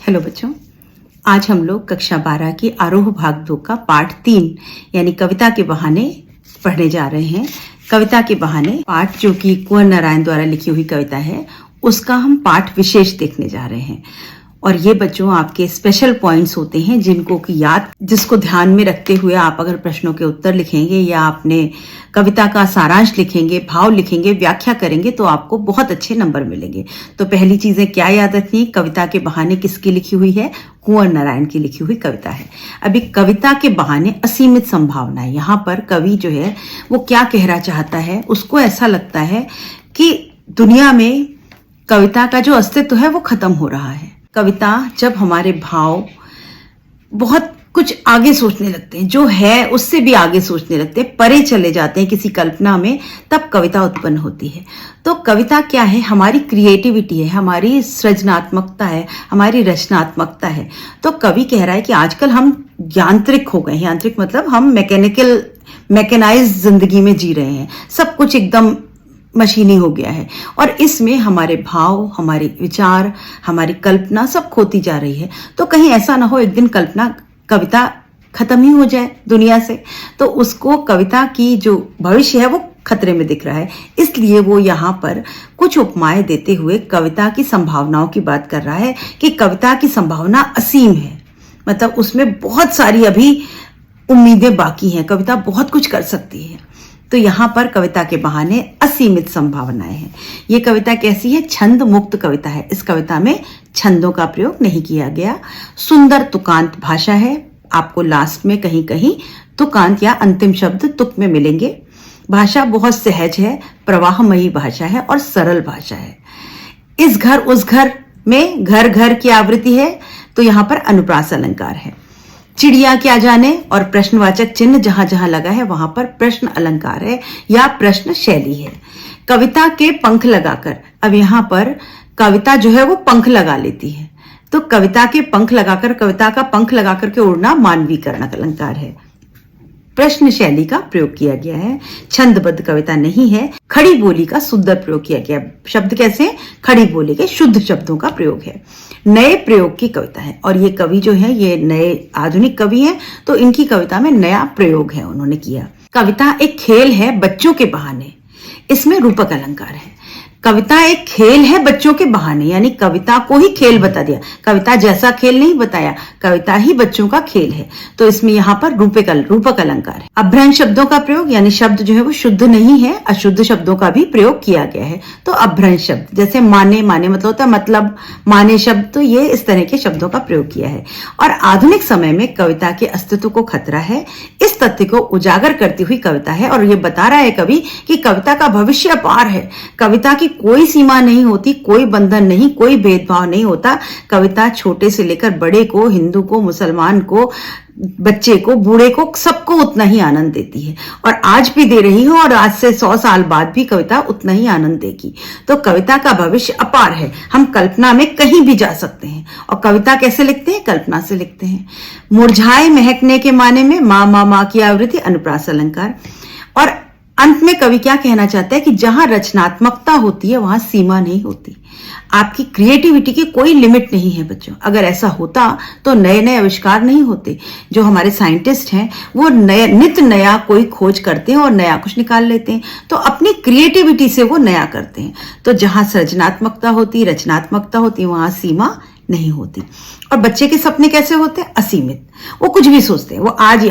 Hello बच्चों, आज हम लोग कक्षा 12 की आरोह भाग 2 का पाठ 3 यानी कविता के बहाने पढ़ने जा रहे हैं। कविता के बहाने पाठ जो कि कुंवर नारायण द्वारा लिखी हुई कविता है, उसका हम पाठ विशेष देखने जा रहे हैं। और ये बच्चों आपके स्पेशल पॉइंट्स होते हैं जिसको ध्यान में रखते हुए आप अगर प्रश्नों के उत्तर लिखेंगे या आपने कविता का सारांश लिखेंगे, भाव लिखेंगे, व्याख्या करेंगे तो आपको बहुत अच्छे नंबर मिलेंगे। तो पहली चीजें क्या याद रखनी, कविता के बहाने किसकी लिखी हुई है? कुंवर नारायण की लिखी हुई कविता है। अभी कविता के बहाने असीमित संभावना है। यहाँ पर कवि जो है वो क्या कहना चाहता है, उसको ऐसा लगता है कि दुनिया में कविता का जो अस्तित्व है वो खत्म हो रहा है। कविता जब हमारे भाव बहुत कुछ आगे सोचने लगते हैं, जो है उससे भी आगे सोचने लगते हैं, परे चले जाते हैं किसी कल्पना में, तब कविता उत्पन्न होती है। तो कविता क्या है? हमारी क्रिएटिविटी है, हमारी सृजनात्मकता है, हमारी रचनात्मकता है। तो कवि कह रहा है कि आजकल हम यांत्रिक हो गए। यांत्रिक मतलब हम मैकेनाइज जिंदगी में जी रहे हैं, सब कुछ एकदम मशीनी हो गया है और इसमें हमारे भाव, हमारे विचार, हमारी कल्पना सब खोती जा रही है। तो कहीं ऐसा ना हो एक दिन कविता खत्म ही हो जाए दुनिया से। तो उसको कविता की जो भविष्य है वो खतरे में दिख रहा है, इसलिए वो यहाँ पर कुछ उपमाएं देते हुए कविता की संभावनाओं की बात कर रहा है कि कविता की संभावना असीम है। मतलब उसमें बहुत सारी अभी उम्मीदें बाकी हैं, कविता बहुत कुछ कर सकती है। तो यहाँ पर कविता के बहाने असीमित संभावनाएं हैं। ये कविता कैसी है? छंद मुक्त कविता है। इस कविता में छंदों का प्रयोग नहीं किया गया। सुंदर तुकांत भाषा है। आपको लास्ट में कहीं कहीं तुकांत या अंतिम शब्द तुक में मिलेंगे। भाषा बहुत सहज है, प्रवाहमयी भाषा है और सरल भाषा है। इस घर उस घर में घर घर की आवृत्ति है, तो यहाँ पर अनुप्रास अलंकार है। चिड़िया क्या जाने और प्रश्नवाचक चिन्ह जहां जहां लगा है वहां पर प्रश्न अलंकार है या प्रश्न शैली है। कविता के पंख लगाकर, अब यहां पर कविता जो है वो पंख लगा लेती है, तो कविता के पंख लगाकर, कविता का पंख लगाकर के उड़ना मानवीकरण अलंकार है। प्रश्न शैली का प्रयोग किया गया है। छंदबद्ध कविता नहीं है। खड़ी बोली का सुंदर प्रयोग किया गया। शब्द कैसे? खड़ी बोली के शुद्ध शब्दों का प्रयोग है। नए प्रयोग की कविता है और ये कवि जो है ये नए आधुनिक कवि हैं, तो इनकी कविता में नया प्रयोग है उन्होंने किया। कविता एक खेल है बच्चों के बहाने, इसमें रूपक अलंकार है। कविता एक खेल है बच्चों के बहाने, यानी कविता को ही खेल बता दिया। कविता जैसा खेल नहीं बताया, कविता ही बच्चों का खेल है। तो इसमें यहाँ पर रूपक अलंकार है। अभ्रंश शब्दों का प्रयोग, यानी शब्द जो है वो शुद्ध नहीं है, अशुद्ध शब्दों का भी प्रयोग किया गया है। तो अभ्रंश शब्द जैसे माने मतलब होता है मतलब, माने शब्द, तो ये इस तरह के शब्दों का प्रयोग किया है। और आधुनिक समय में कविता के अस्तित्व को खतरा है, इस तथ्य को उजागर करती हुई कविता है। और ये बता रहा है कवि कि कविता का भविष्य अपार है। कविता की कोई सीमा नहीं होती, कोई बंधन नहीं, कोई भेदभाव नहीं होता। कविता छोटे से लेकर बड़े को, हिंदू को, मुसलमान को, बच्चे को, बूढ़े को, सबको उतना ही आनंद देती है और आज भी दे रही हो और आज से 100 साल बाद भी कविता उतना ही आनंद देगी। तो कविता का भविष्य अपार है। हम कल्पना में कहीं भी जा सकते हैं। और कविता कैसे लिखते हैं? कल्पना से लिखते हैं। मुरझाए महकने के माने में माँ की आवृत्ति, अनुप्रास अलंकार। और अंत में कवि क्या कहना चाहता है कि जहां रचनात्मकता होती है वहां सीमा नहीं होती। आपकी क्रिएटिविटी की कोई लिमिट नहीं है बच्चों। अगर ऐसा होता तो नए नए आविष्कार नहीं होते। जो हमारे साइंटिस्ट हैं वो नित्य नया कोई खोज करते हैं और नया कुछ निकाल लेते हैं, तो अपनी क्रिएटिविटी से वो नया करते हैं। तो जहां सृजनात्मकता होती, रचनात्मकता होती, वहां सीमा नहीं होती। और बच्चे के सपने कैसे होते हैं? असीमित। वो कुछ भी सोचते हैं। वो आज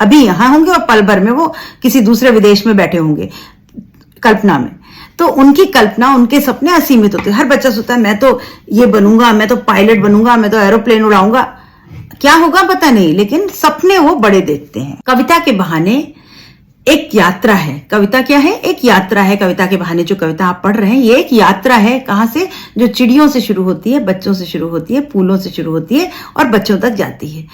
अभी यहां होंगे और पल भर में वो किसी दूसरे विदेश में बैठे होंगे कल्पना में। तो उनकी कल्पना, उनके सपने असीमित होते हैं। हर बच्चा सोचता है मैं तो ये बनूंगा, मैं तो पायलट बनूंगा, मैं तो एरोप्लेन उड़ाऊंगा। क्या होगा पता नहीं, लेकिन सपने वो बड़े देखते हैं। कविता के बहाने एक यात्रा है। कविता क्या है? एक यात्रा है। कविता के बहाने जो कविता आप पढ़ रहे हैं ये एक यात्रा है। कहां से? जो चिड़ियों से शुरू होती है, बच्चों से शुरू होती है, फूलों से शुरू होती है और बच्चों तक जाती है।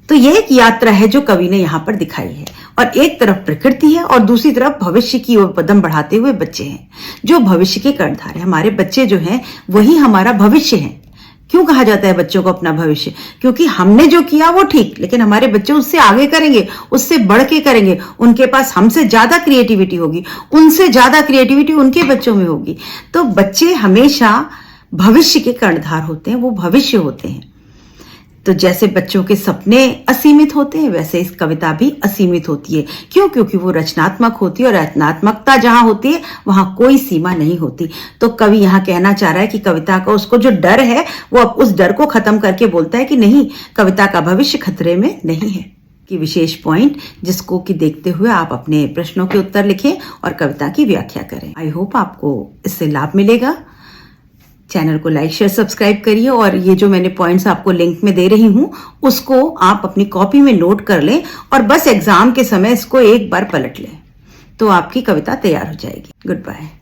तो ये एक यात्रा है जो कवि ने यहाँ पर दिखाई है। और एक तरफ प्रकृति है और दूसरी तरफ भविष्य की ओर कदम बढ़ाते हुए बच्चे हैं जो भविष्य के कर्णधार है। हमारे बच्चे जो हैं वही हमारा भविष्य है। क्यों कहा जाता है बच्चों को अपना भविष्य? क्योंकि हमने जो किया वो ठीक, लेकिन हमारे बच्चे उससे आगे करेंगे, उससे बढ़ के करेंगे। उनके पास हमसे ज्यादा क्रिएटिविटी होगी, उनसे ज्यादा क्रिएटिविटी उनके बच्चों में होगी। तो बच्चे हमेशा भविष्य के कर्णधार होते हैं, वो भविष्य होते हैं। तो जैसे बच्चों के सपने असीमित होते हैं वैसे इस कविता भी असीमित होती है। क्यों? क्योंकि वो रचनात्मक होती है और रचनात्मकता जहां होती है वहां कोई सीमा नहीं होती। तो कवि यहाँ कहना चाह रहा है कि कविता का उसको जो डर है वो अब उस डर को खत्म करके बोलता है कि नहीं, कविता का भविष्य खतरे में नहीं है। कि विशेष पॉइंट जिसको कि देखते हुए आप अपने प्रश्नों के उत्तर लिखें और कविता की व्याख्या करें। आई होप आपको इससे लाभ मिलेगा। चैनल को लाइक शेयर सब्सक्राइब करिए और ये जो मैंने पॉइंट्स आपको लिंक में दे रही हूं उसको आप अपनी कॉपी में नोट कर लें और बस एग्जाम के समय इसको एक बार पलट लें तो आपकी कविता तैयार हो जाएगी। Good bye.